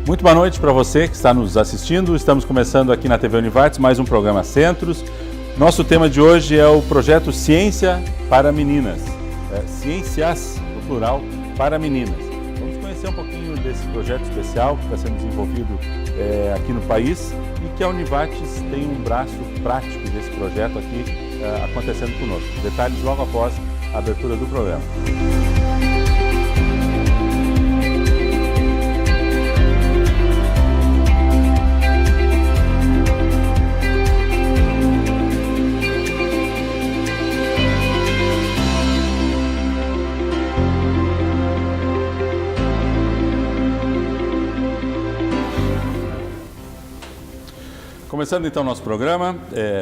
Muito boa noite para você que está nos assistindo. Estamos começando aqui na TV Univates mais um programa Centros. Nosso tema de hoje é o projeto Ciência para Meninas. Ciências, no plural, para meninas. Vamos conhecer um pouquinho desse projeto especial que está sendo desenvolvido aqui no país e que a Univates tem um braço prático desse projeto aqui acontecendo conosco. Detalhes logo após a abertura do programa. Começando então o nosso programa,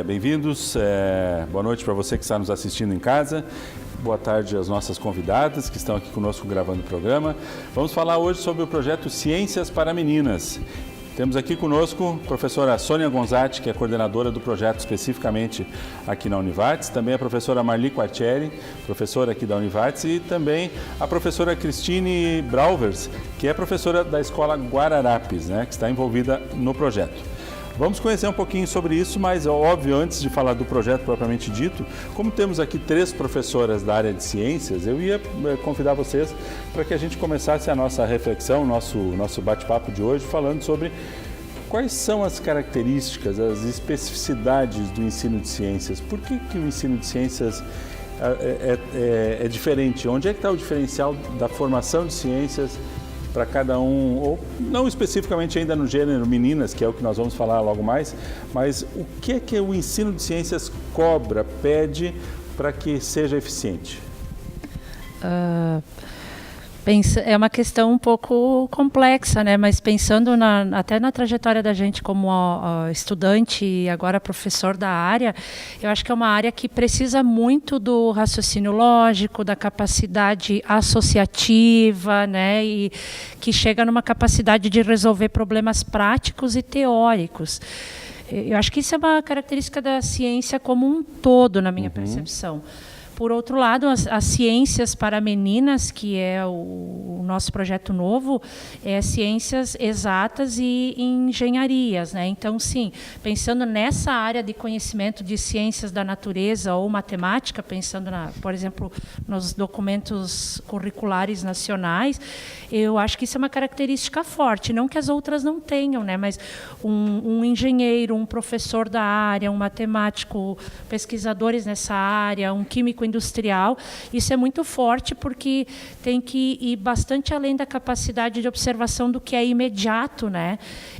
bem-vindos, boa noite para você que está nos assistindo em casa, boa tarde às nossas convidadas que estão aqui conosco gravando o programa. Vamos falar hoje sobre o projeto Ciências para Meninas. Temos aqui conosco a professora Sônia Gonzatti, que é coordenadora do projeto especificamente aqui na Univates, também a professora Marli Quartieri, professora aqui da Univates, e também a professora Cristine Brauvers, que é professora da Escola Guararapes, que está envolvida no projeto. Vamos conhecer um pouquinho sobre isso, mas é óbvio, antes de falar do projeto propriamente dito, como temos aqui 3 professoras da área de ciências, eu ia convidar vocês para que a gente começasse a nossa reflexão, nosso bate-papo de hoje, falando sobre quais são as características, as especificidades do ensino de ciências. Por que o ensino de ciências é diferente? Onde é que está o diferencial da formação de ciências para cada um, ou não especificamente ainda no gênero meninas, que é o que nós vamos falar logo mais, mas o que é que o ensino de ciências cobra, pede para que seja eficiente? É uma questão um pouco complexa, mas pensando até na trajetória da gente como estudante e agora professor da área, eu acho que é uma área que precisa muito do raciocínio lógico, da capacidade associativa, e que chega numa capacidade de resolver problemas práticos e teóricos. Eu acho que isso é uma característica da ciência como um todo, na minha percepção. Por outro lado, as ciências para meninas, que é o nosso projeto novo, é ciências exatas e engenharias. Então, sim, pensando nessa área de conhecimento de ciências da natureza ou matemática, pensando, por exemplo, nos documentos curriculares nacionais, eu acho que isso é uma característica forte, não que as outras não tenham, mas um engenheiro, um professor da área, um matemático, pesquisadores nessa área, um químico industrial, isso é muito forte porque tem que ir bastante além da capacidade de observação do que é imediato,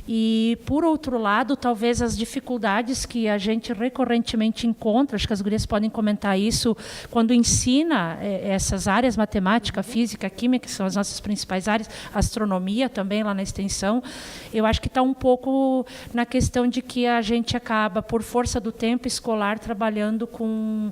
E, por outro lado, talvez as dificuldades que a gente recorrentemente encontra, acho que as gurias podem comentar isso, quando ensina essas áreas, matemática, física, química, que são as nossas principais áreas, astronomia também lá na extensão, eu acho que está um pouco na questão de que a gente acaba, por força do tempo escolar, trabalhando com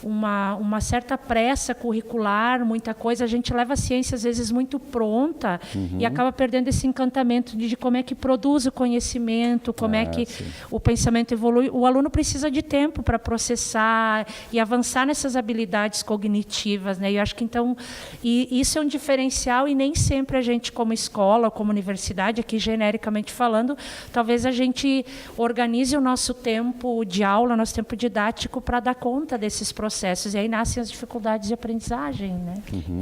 uma certa pressa curricular, muita coisa. A gente leva a ciência, às vezes, muito pronta e acaba perdendo esse encantamento de como é que produz o conhecimento, como é que o pensamento evolui. O aluno precisa de tempo para processar e avançar nessas habilidades cognitivas. Eu acho que, então, isso é um diferencial e nem sempre a gente, como escola, como universidade, aqui genericamente falando, talvez a gente organize o nosso tempo de aula, nosso tempo didático para dar conta desses processos. E aí nascem as dificuldades de aprendizagem,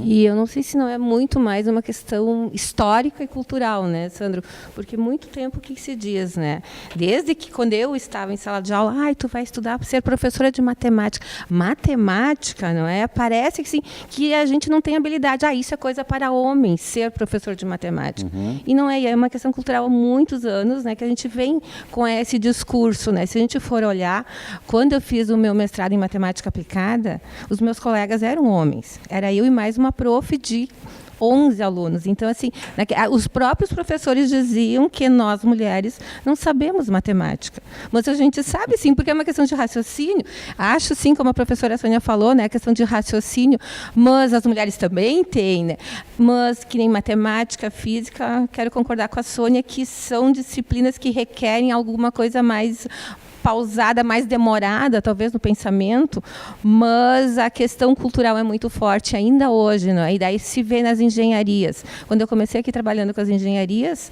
E eu não sei se não é muito mais uma questão histórica e cultural, Sandro? Porque muito tempo o que se diz, Desde que quando eu estava em sala de aula, tu vai estudar para ser professora de matemática. Matemática, não é? Parece que, sim, que a gente não tem habilidade. Isso é coisa para homens, ser professor de matemática. E não é uma questão cultural há muitos anos, que a gente vem com esse discurso, Se a gente for olhar, quando eu fiz o meu mestrado em matemática aplicada, os meus colegas eram homens. Era eu e mais uma prof de 11 alunos. Então, assim, os próprios professores diziam que nós, mulheres, não sabemos matemática. Mas a gente sabe, sim, porque é uma questão de raciocínio. Acho, sim, como a professora Sônia falou, a questão de raciocínio, mas as mulheres também têm, Mas, que nem matemática, física, quero concordar com a Sônia, que são disciplinas que requerem alguma coisa mais pausada, mais demorada, talvez, no pensamento, mas a questão cultural é muito forte ainda hoje, né? E daí se vê nas engenharias. Quando eu comecei aqui trabalhando com as engenharias,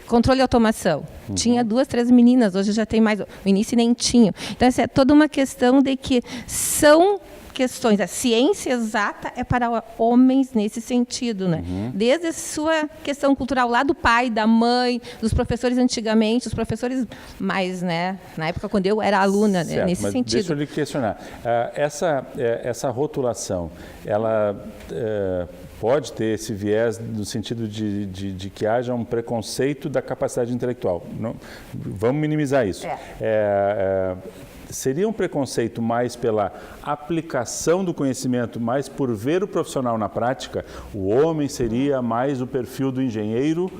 controle e automação. Tinha 2, 3 meninas, hoje já tem mais. No início nem tinha. Então, essa é toda uma questão de que são questões. A ciência exata é para homens nesse sentido, né? Desde a sua questão cultural lá do pai, da mãe, dos professores antigamente, os professores mais, né? Na época quando eu era aluna, certo, nesse mas sentido. Deixa eu lhe questionar. Essa rotulação, ela pode ter esse viés no sentido de que haja um preconceito da capacidade intelectual. Não, vamos minimizar isso. Seria um preconceito mais pela aplicação do conhecimento, mais por ver o profissional na prática? O homem seria mais o perfil do engenheiro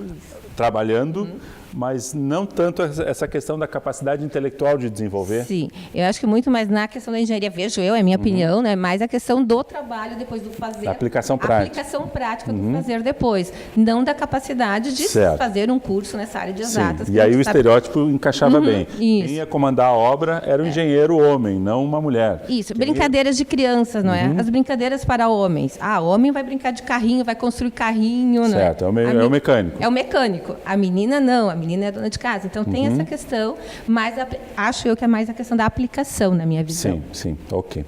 trabalhando, mas não tanto essa questão da capacidade intelectual de desenvolver? Sim, eu acho que muito mais na questão da engenharia, vejo eu, é a minha opinião, né? Mais a questão do trabalho depois do fazer. Da aplicação prática. A aplicação prática do fazer depois, não da capacidade de fazer um curso nessa área de exatas. E aí o estereótipo encaixava bem. Isso. Quem ia comandar a obra era um engenheiro homem, não uma mulher. Isso, brincadeiras de crianças, não é? As brincadeiras para homens. Homem vai brincar de carrinho, vai construir carrinho, não é? Certo, é o mecânico. É o mecânico. A menina não, a menina é dona de casa. Então tem essa questão, mas acho eu que é mais a questão da aplicação, na minha visão. Sim, ok.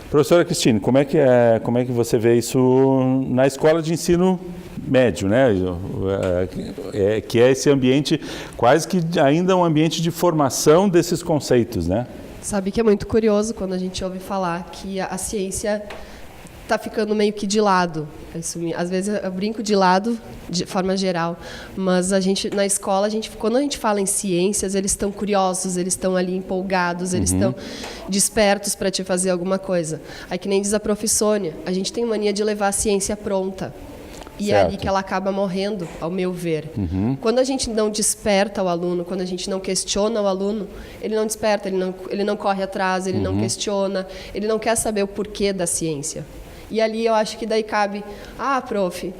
Professora Cristine, como é que você vê isso na escola de ensino médio, né? Que é esse ambiente, quase que ainda um ambiente de formação desses conceitos, né? Sabe que é muito curioso quando a gente ouve falar que a ciência está ficando meio que de lado. Às vezes eu brinco de lado, de forma geral, mas na escola, quando a gente fala em ciências, eles estão curiosos, eles estão ali empolgados, eles estão despertos para te fazer alguma coisa. Aí que nem diz a prof. Sônia, a gente tem mania de levar a ciência pronta. E é ali que ela acaba morrendo, ao meu ver. Quando a gente não desperta o aluno, quando a gente não questiona o aluno, ele não desperta, ele não corre atrás, ele não questiona, ele não quer saber o porquê da ciência. E ali eu acho que daí cabe, prof,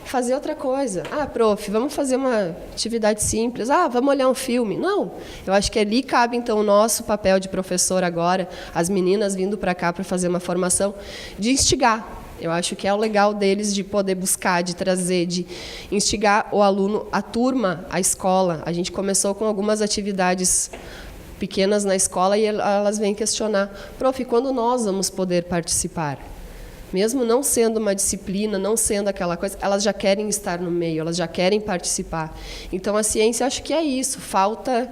fazer outra coisa. Prof, vamos fazer uma atividade simples. Vamos olhar um filme. Não, eu acho que ali cabe então o nosso papel de professor agora, as meninas vindo para cá para fazer uma formação, de instigar. Eu acho que é o legal deles de poder buscar, de trazer, de instigar o aluno, a turma, a escola. A gente começou com algumas atividades pequenas na escola e elas vêm questionar, prof, quando nós vamos poder participar? Mesmo não sendo uma disciplina, não sendo aquela coisa, elas já querem estar no meio, elas já querem participar. Então, a ciência, acho que é isso, falta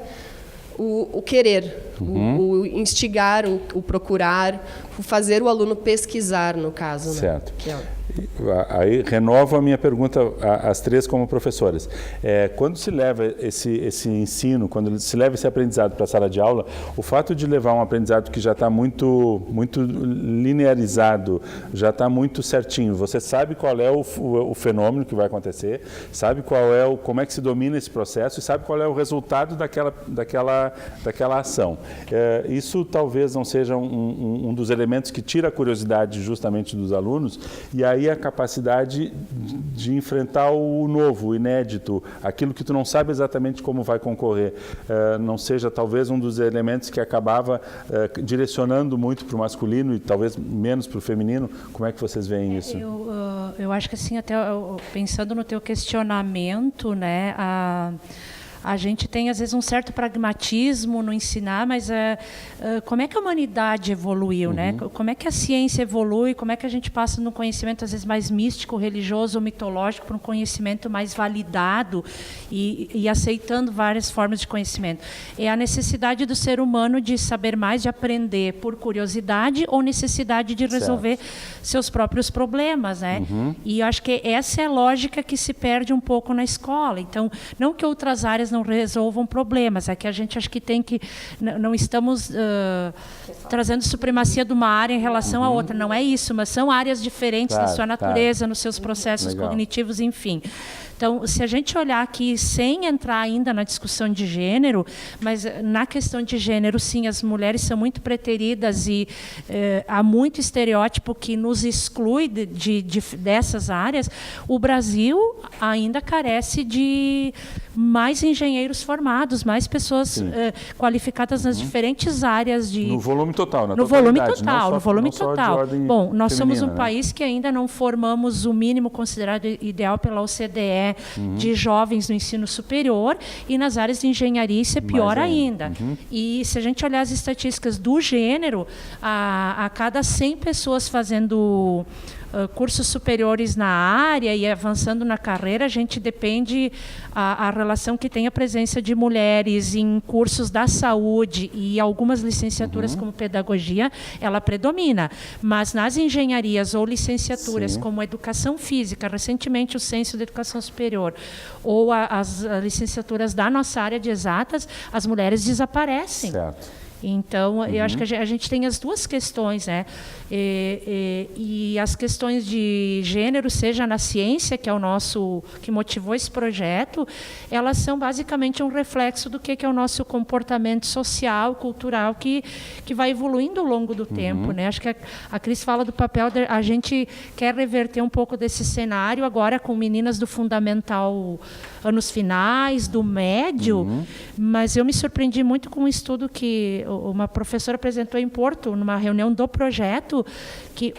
o querer, o instigar, o procurar, o fazer o aluno pesquisar, no caso. Certo. Né? Aí renovo a minha pergunta às três como professoras. Quando se leva esse ensino, quando se leva esse aprendizado para a sala de aula, o fato de levar um aprendizado que já está muito linearizado, já está muito certinho, você sabe qual é o fenômeno que vai acontecer, sabe como é que se domina esse processo e sabe qual é o resultado daquela ação. Isso talvez não seja um dos elementos que tira a curiosidade justamente dos alunos, e aí a capacidade de enfrentar o novo, o inédito, aquilo que tu não sabe exatamente como vai concorrer, não seja talvez um dos elementos que acabava direcionando muito para o masculino e talvez menos para o feminino. Como é que vocês veem isso? Eu acho que assim, até pensando no teu questionamento, né, a gente tem, às vezes, um certo pragmatismo no ensinar, mas como é que a humanidade evoluiu, né? Como é que a ciência evolui, como é que a gente passa de um conhecimento, às vezes, mais místico, religioso ou mitológico, para um conhecimento mais validado e aceitando várias formas de conhecimento. É a necessidade do ser humano de saber mais, de aprender por curiosidade ou necessidade de resolver seus próprios problemas, né? E eu acho que essa é a lógica que se perde um pouco na escola. Então, não que outras áreas não resolvam problemas, é que a gente acho que tem que... Não estamos trazendo supremacia de uma área em relação à outra, não é isso, mas são áreas diferentes na sua natureza, nos seus processos cognitivos, enfim. Então, se a gente olhar aqui, sem entrar ainda na discussão de gênero, mas na questão de gênero, sim, as mulheres são muito preteridas e há muito estereótipo que nos exclui dessas áreas. O Brasil ainda carece de mais engenheiros formados, mais pessoas qualificadas nas diferentes áreas de... No volume total, no volume total. Bom, nós somos um país que ainda não formamos o mínimo considerado ideal pela OCDE de jovens no ensino superior, e nas áreas de engenharia isso é pior ainda. E se a gente olhar as estatísticas do gênero, a cada 100 pessoas fazendo cursos superiores na área e avançando na carreira, a gente depende a relação que tem a presença de mulheres em cursos da saúde e algumas licenciaturas como pedagogia, ela predomina. Mas nas engenharias ou licenciaturas como educação física, recentemente o Censo da Educação Superior, ou as licenciaturas da nossa área de exatas, as mulheres desaparecem. Certo. Então, eu acho que a gente tem as duas questões, né? E as questões de gênero, seja na ciência, que é o nosso, que motivou esse projeto, elas são basicamente um reflexo do que é o nosso comportamento social, cultural, que vai evoluindo ao longo do tempo, né? Acho que a Cris fala do papel, a gente quer reverter um pouco desse cenário agora com meninas do fundamental, anos finais, do médio, mas eu me surpreendi muito com um estudo que uma professora apresentou em Porto, numa reunião do projeto, que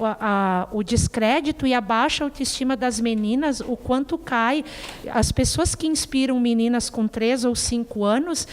o descrédito e a baixa autoestima das meninas, o quanto cai. As pessoas que inspiram meninas com 3 ou 5 anos,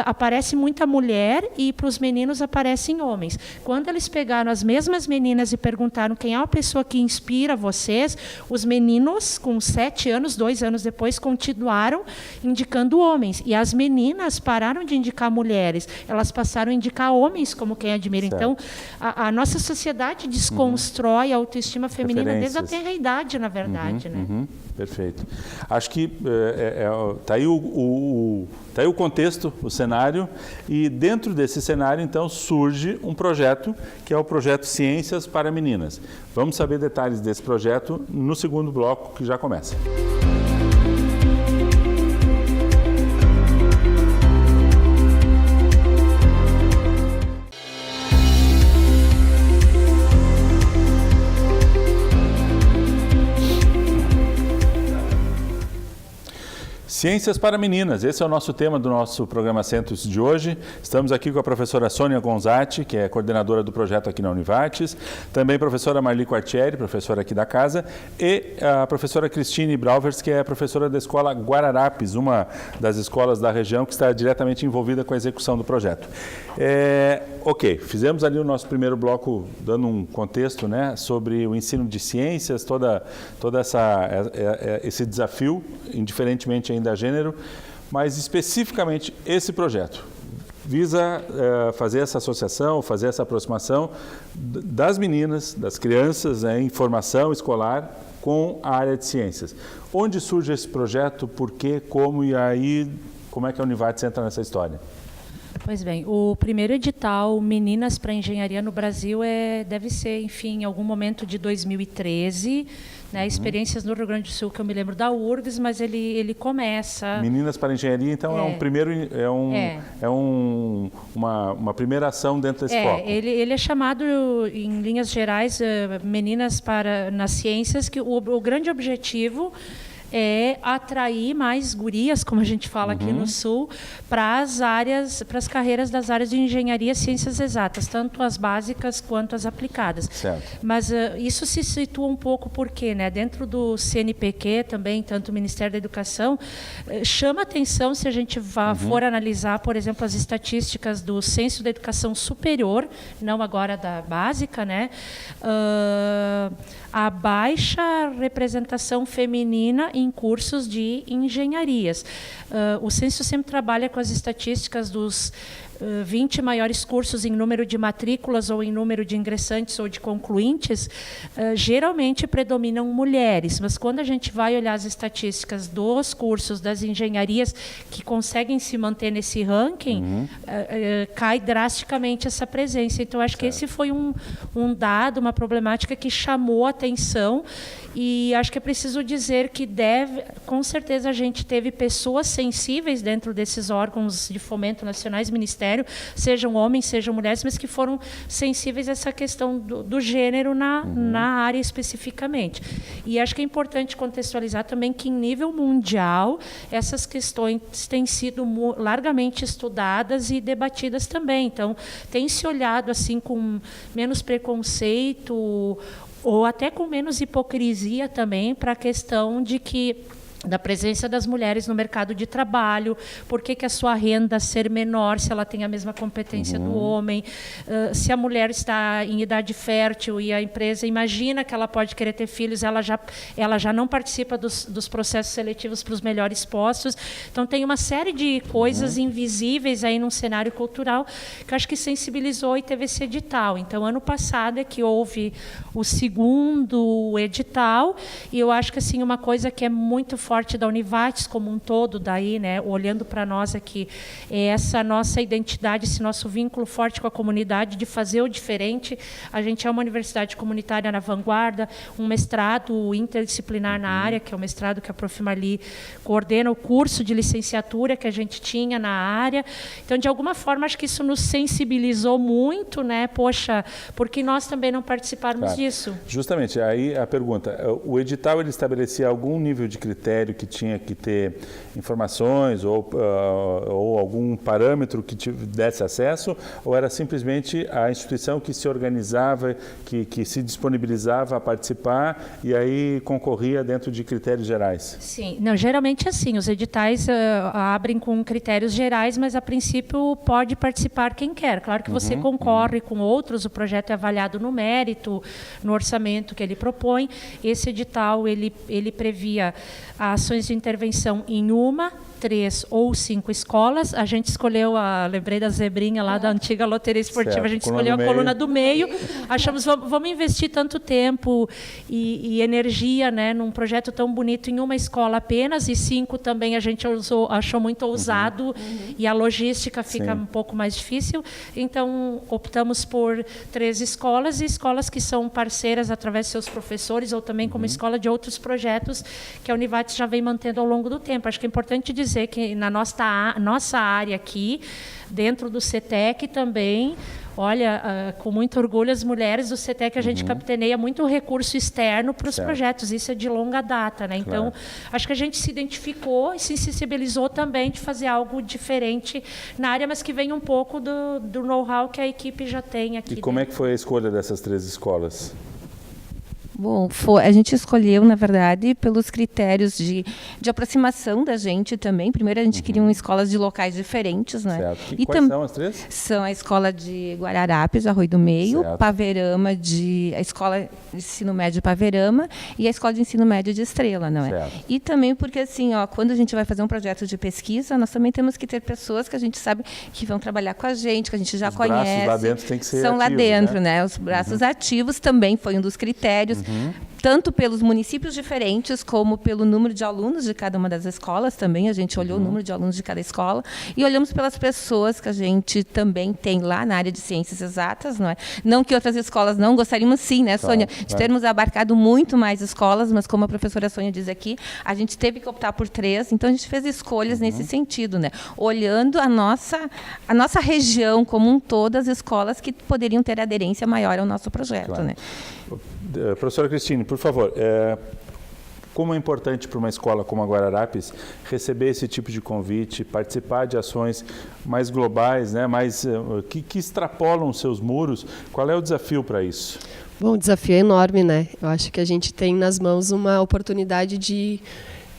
aparece muita mulher e para os meninos aparecem homens. Quando eles pegaram as mesmas meninas e perguntaram quem é a pessoa que inspira vocês, os meninos com 7 anos, 2 anos depois, continuaram indicando homens. E as meninas pararam de indicar mulheres, elas passaram a indicar homens como quem admira. Certo. Então, a nossa sociedade desconstrói a autoestima feminina desde a tenra idade, na verdade. Né? Perfeito. Acho que está aí tá aí o contexto, o cenário, e dentro desse cenário, então, surge um projeto, que é o projeto Ciências para Meninas. Vamos saber detalhes desse projeto no segundo bloco, que já começa. Ciências para Meninas, esse é o nosso tema do nosso programa Centros de hoje. Estamos aqui com a professora Sônia Gonzatti, que é coordenadora do projeto aqui na Univates, também a professora Marli Quartieri, professora aqui da casa, e a professora Cristine Brauvers, que é professora da escola Guararapes, uma das escolas da região que está diretamente envolvida com a execução do projeto. Ok, fizemos ali o nosso primeiro bloco dando um contexto, né, sobre o ensino de ciências, toda esse desafio, indiferentemente ainda a gênero, mas especificamente esse projeto visa fazer essa associação, fazer essa aproximação das meninas, das crianças, em formação escolar com a área de ciências. Onde surge esse projeto, por quê, como, e aí como é que a Univates entra nessa história? Pois bem, o primeiro edital Meninas para Engenharia no Brasil deve ser, enfim, em algum momento de 2013, né? Experiências no Rio Grande do Sul, que eu me lembro da URGS, mas ele começa... Meninas para Engenharia, então, uma primeira ação dentro desse foco. Ele é chamado, em linhas gerais, Meninas nas Ciências, que o grande objetivo é atrair mais gurias, como a gente fala aqui no Sul, para as carreiras das áreas de engenharia e ciências exatas, tanto as básicas quanto as aplicadas. Certo. Mas isso se situa um pouco porque, né, dentro do CNPq também, tanto o Ministério da Educação, chama atenção se a gente for analisar, por exemplo, as estatísticas do Censo da Educação Superior, não agora da básica, né, a baixa representação feminina em cursos de engenharias. O Censo sempre trabalha com as estatísticas dos 20 maiores cursos em número de matrículas ou em número de ingressantes ou de concluintes, geralmente predominam mulheres. Mas quando a gente vai olhar as estatísticas dos cursos, das engenharias que conseguem se manter nesse ranking, cai drasticamente essa presença. Então, acho que esse foi um dado, uma problemática que chamou a atenção. E acho que é preciso dizer que com certeza a gente teve pessoas sensíveis dentro desses órgãos de fomento nacionais, ministério, sejam homens, sejam mulheres, mas que foram sensíveis a essa questão do gênero na área especificamente. E acho que é importante contextualizar também que, em nível mundial, essas questões têm sido largamente estudadas e debatidas também. Então, tem se olhado assim com menos preconceito, ou até com menos hipocrisia também, para a questão da presença das mulheres no mercado de trabalho, por que a sua renda ser menor se ela tem a mesma competência do homem, se a mulher está em idade fértil e a empresa imagina que ela pode querer ter filhos, ela já não participa dos processos seletivos para os melhores postos. Então, tem uma série de coisas invisíveis aí num cenário cultural que eu acho que sensibilizou e teve esse edital. Então, ano passado é que houve o segundo edital, e eu acho que assim, uma coisa que é muito forte da Univates como um todo, daí, né, olhando para nós aqui, é essa nossa identidade, esse nosso vínculo forte com a comunidade, de fazer o diferente. A gente é uma universidade comunitária na vanguarda, um mestrado interdisciplinar na área, que é o mestrado que a Prof. Marli coordena, o curso de licenciatura que a gente tinha na área. Então, de alguma forma, acho que isso nos sensibilizou muito, né? Poxa, por que nós também não participarmos disso? Justamente, aí a pergunta, o edital ele estabelecia algum nível de critério que tinha que ter informações ou algum parâmetro que desse acesso, ou era simplesmente a instituição que se organizava, que se disponibilizava a participar e aí concorria dentro de critérios gerais? Sim, não, geralmente assim, os editais abrem com critérios gerais, mas a princípio pode participar quem quer. Claro que você concorre com outros, o projeto é avaliado no mérito, no orçamento que ele propõe. Esse edital, ele previa ações de intervenção em 1, 3 ou 5 escolas. A gente escolheu, lembrei da zebrinha lá da antiga loteria esportiva, certo. A gente escolheu a coluna do meio. Achamos, vamos investir tanto tempo e energia, né, num projeto tão bonito em uma escola apenas, e 5 também a gente achou muito ousado, e a logística fica um pouco mais difícil. Então, optamos por 3 escolas, e escolas que são parceiras através de seus professores, ou também como escola de outros projetos que a Univates já vem mantendo ao longo do tempo. Acho que é importante dizer que na nossa área aqui, dentro do CETEC também, olha, com muito orgulho, as mulheres do CETEC, a gente capitaneia muito recurso externo para os projetos. Isso é de longa data, né? Então, acho que a gente se identificou e se sensibilizou também de fazer algo diferente na área, mas que vem um pouco do know-how que a equipe já tem aqui. E como é que foi a escolha dessas 3 escolas? Bom, a gente escolheu, na verdade, pelos critérios de aproximação da gente também. Primeiro, a gente queria escolas de locais diferentes, né? Certo. E quais são as 3? São a escola de Guararapes, de Arroio do Meio, certo. Paverama, a escola de ensino médio de Paverama e a escola de ensino médio de Estrela, não é? Certo. E também porque, assim, quando a gente vai fazer um projeto de pesquisa, nós também temos que ter pessoas que a gente sabe que vão trabalhar com a gente, que a gente já conhece. Os braços lá dentro tem que ser são ativos, lá dentro, né? Os braços ativos também foi um dos critérios. Tanto pelos municípios diferentes, como pelo número de alunos de cada uma das escolas também. A gente olhou o número de alunos de cada escola e olhamos pelas pessoas que a gente também tem lá na área de ciências exatas, não é? Não que outras escolas não gostaríamos, sim, né, Sônia? De termos abarcado muito mais escolas, mas como a professora Sônia diz aqui, a gente teve que optar por 3, então a gente fez escolhas nesse sentido, né? Olhando a nossa região como um todo, as escolas que poderiam ter aderência maior ao nosso projeto, né? Professora Cristine, por favor, como é importante para uma escola como a Guararapes receber esse tipo de convite, participar de ações mais globais, né, que extrapolam seus muros? Qual é o desafio para isso? Bom, o desafio é enorme, né? Eu acho que a gente tem nas mãos uma oportunidade de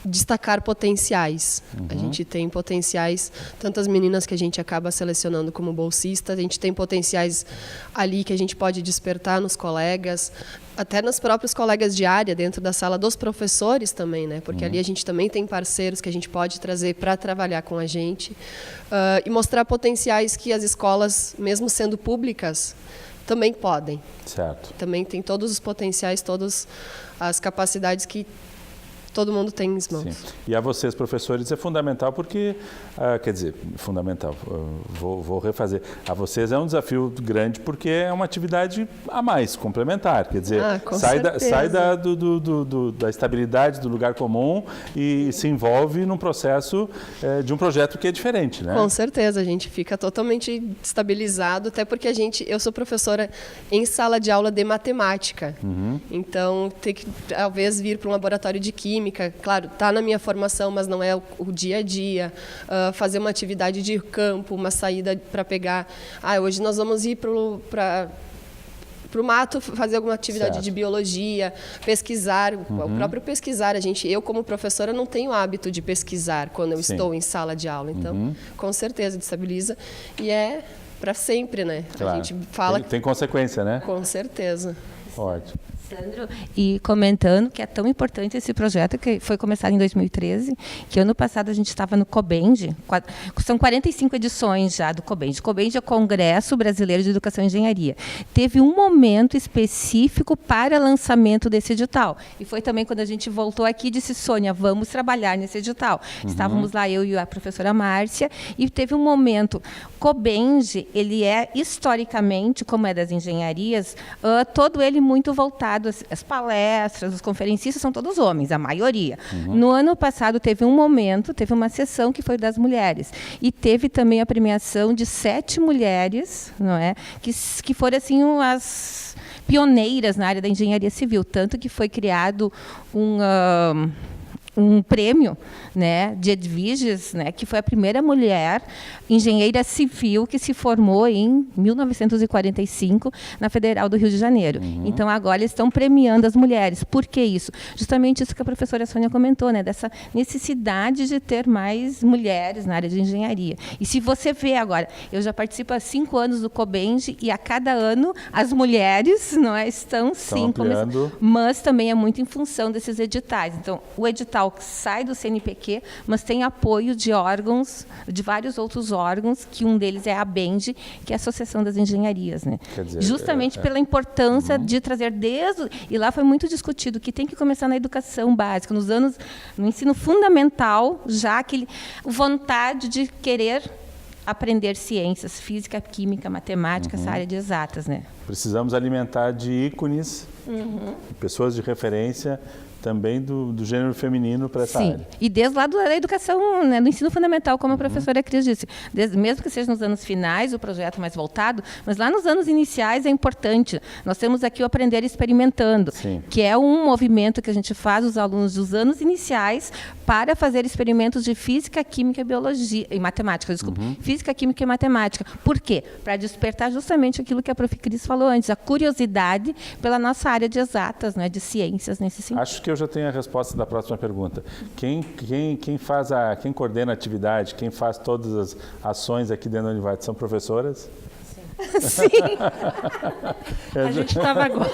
destacar potenciais. A gente tem potenciais, tanto as meninas que a gente acaba selecionando como bolsista, a gente tem potenciais ali que a gente pode despertar nos colegas, até nos próprios colegas de área, dentro da sala dos professores também, né? Porque ali a gente também tem parceiros que a gente pode trazer para trabalhar com a gente e mostrar potenciais que as escolas, mesmo sendo públicas, também podem. Certo. Também tem todos os potenciais, todas as capacidades que todo mundo tem em mãos. Sim. E a vocês, professores, é fundamental porque, quer dizer, fundamental, vou refazer. A vocês é um desafio grande porque é uma atividade a mais, complementar. Quer dizer, sai da estabilidade do lugar comum e se envolve num processo de um projeto que é diferente, né? Com certeza, a gente fica totalmente estabilizado, até porque eu sou professora em sala de aula de matemática. Então, ter que talvez vir para um laboratório de química, claro, está na minha formação, mas não é o dia a dia. Fazer uma atividade de campo, uma saída para pegar... hoje nós vamos ir para o mato fazer alguma atividade de biologia, pesquisar, o próprio pesquisar. Eu, como professora, não tenho hábito de pesquisar quando eu estou em sala de aula. Então, com certeza, destabiliza. E é para sempre, né? Claro. A gente fala... Tem consequência, né? Com certeza. Ótimo. Sandro, e comentando que é tão importante esse projeto que foi começado em 2013, que ano passado a gente estava no COBEND, são 45 edições já do COBEND. COBEND é o Congresso Brasileiro de Educação e Engenharia. Teve um momento específico para lançamento desse edital. E foi também quando a gente voltou aqui e disse, Sônia, vamos trabalhar nesse edital. Estávamos lá, eu e a professora Márcia, e teve um momento. COBEND, ele é historicamente, como é das engenharias, todo ele muito voltado. As palestras, os conferencistas são todos homens, a maioria. No ano passado teve uma sessão que foi das mulheres. E teve também a premiação de 7 mulheres, não é? Que foram assim as pioneiras na área da engenharia civil. Tanto que foi criado um prêmio, né, de Edviges, né, que foi a primeira mulher engenheira civil que se formou em 1945 na Federal do Rio de Janeiro. Então, agora eles estão premiando as mulheres. Por que isso? Justamente isso que a professora Sônia comentou, né, dessa necessidade de ter mais mulheres na área de engenharia. E se você vê agora, eu já participo há 5 anos do COBEND e a cada ano as mulheres, não é, estão sim começando, mas também é muito em função desses editais. Então, o edital que sai do CNPq, mas tem apoio de órgãos, de vários outros órgãos, que um deles é a ABEND, que é a Associação das Engenharias, né? Quer dizer, justamente pela importância de trazer e lá foi muito discutido que tem que começar na educação básica, no ensino fundamental, já aquele vontade de querer aprender ciências, física, química, matemática, essa área de exatas, né? Precisamos alimentar de ícones, pessoas de referência, também do gênero feminino para essa área. E desde lá da educação, né, do ensino fundamental, como a professora Cris disse, mesmo que seja nos anos finais, o projeto mais voltado, mas lá nos anos iniciais é importante. Nós temos aqui o Aprender Experimentando, que é um movimento que a gente faz os alunos dos anos iniciais para fazer experimentos de física, química e biologia, e matemática, desculpa, física, química e matemática. Por quê? Para despertar justamente aquilo que a prof. Cris falou antes, a curiosidade pela nossa área de exatas, né, de ciências nesse sentido. Acho que eu já tenho a resposta da próxima pergunta. Quem coordena a atividade, quem faz todas as ações aqui dentro da Univate são professoras? Sim. A gente estava agora.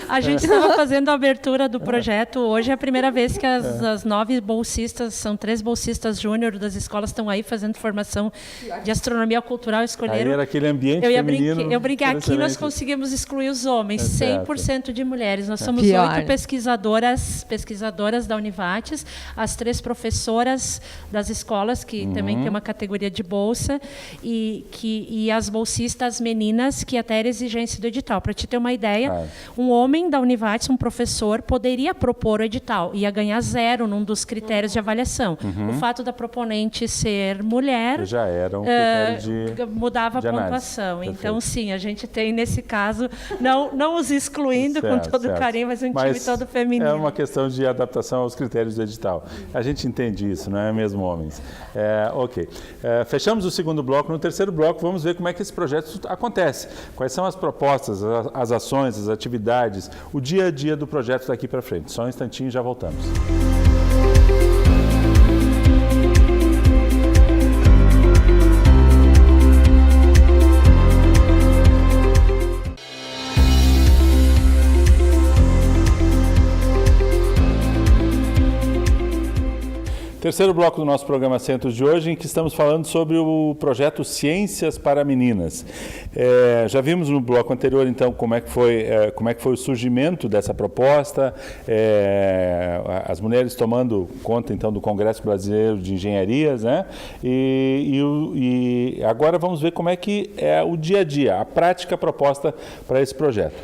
A gente estava fazendo a abertura do projeto. Hoje é a primeira vez que as 9 bolsistas, são 3 bolsistas júnior das escolas, estão aí fazendo formação de astronomia cultural, escolheram. Aí era aquele ambiente feminino. Eu brinquei, aqui nós conseguimos excluir os homens, 100% de mulheres. Nós somos 8 pesquisadoras da Univates, as 3 professoras das escolas, que também tem uma categoria de bolsa, e as bolsistas meninas, que até era exigência do edital. Para te ter uma ideia, um homem da Univates, um professor, poderia propor o edital, ia ganhar 0 num dos critérios de avaliação. O fato da proponente ser mulher já era um critério mudava a pontuação. Perfeito. Então, sim, a gente tem, nesse caso, não os excluindo com todo carinho, mas time todo feminino. É uma questão de adaptação aos critérios do edital. A gente entende isso, não é mesmo, homens? Ok. Fechamos o segundo bloco. No terceiro bloco, vamos ver como é que esse projeto acontece. Quais são as propostas, as ações, as atividades, o dia a dia do projeto daqui para frente. Só um instantinho e já voltamos. Terceiro bloco do nosso programa Centros de hoje, em que estamos falando sobre o projeto Ciências para Meninas. Já vimos no bloco anterior, então, como é que foi o surgimento dessa proposta, as mulheres tomando conta, então, do Congresso Brasileiro de Engenharias, né? E agora vamos ver como é que é o dia a dia, a prática proposta para esse projeto.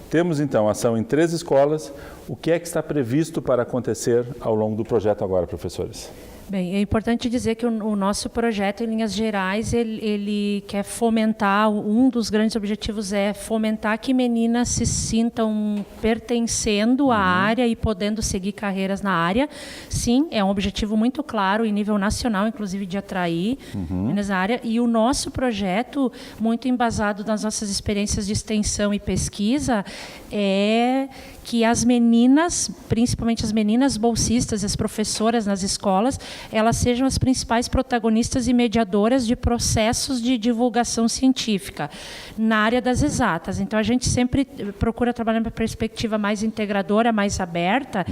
Temos, então, ação em 3 escolas. O que é que está previsto para acontecer ao longo do projeto agora, professores? Bem, é importante dizer que o nosso projeto, em linhas gerais, ele quer fomentar, um dos grandes objetivos é fomentar que meninas se sintam pertencendo à área e podendo seguir carreiras na área. Sim, é um objetivo muito claro, em nível nacional, inclusive, de atrair meninas na área. E o nosso projeto, muito embasado nas nossas experiências de extensão e pesquisa, é que as meninas, principalmente as meninas bolsistas, as professoras nas escolas, elas sejam as principais protagonistas e mediadoras de processos de divulgação científica na área das exatas. Então, a gente sempre procura trabalhar uma perspectiva mais integradora, mais aberta,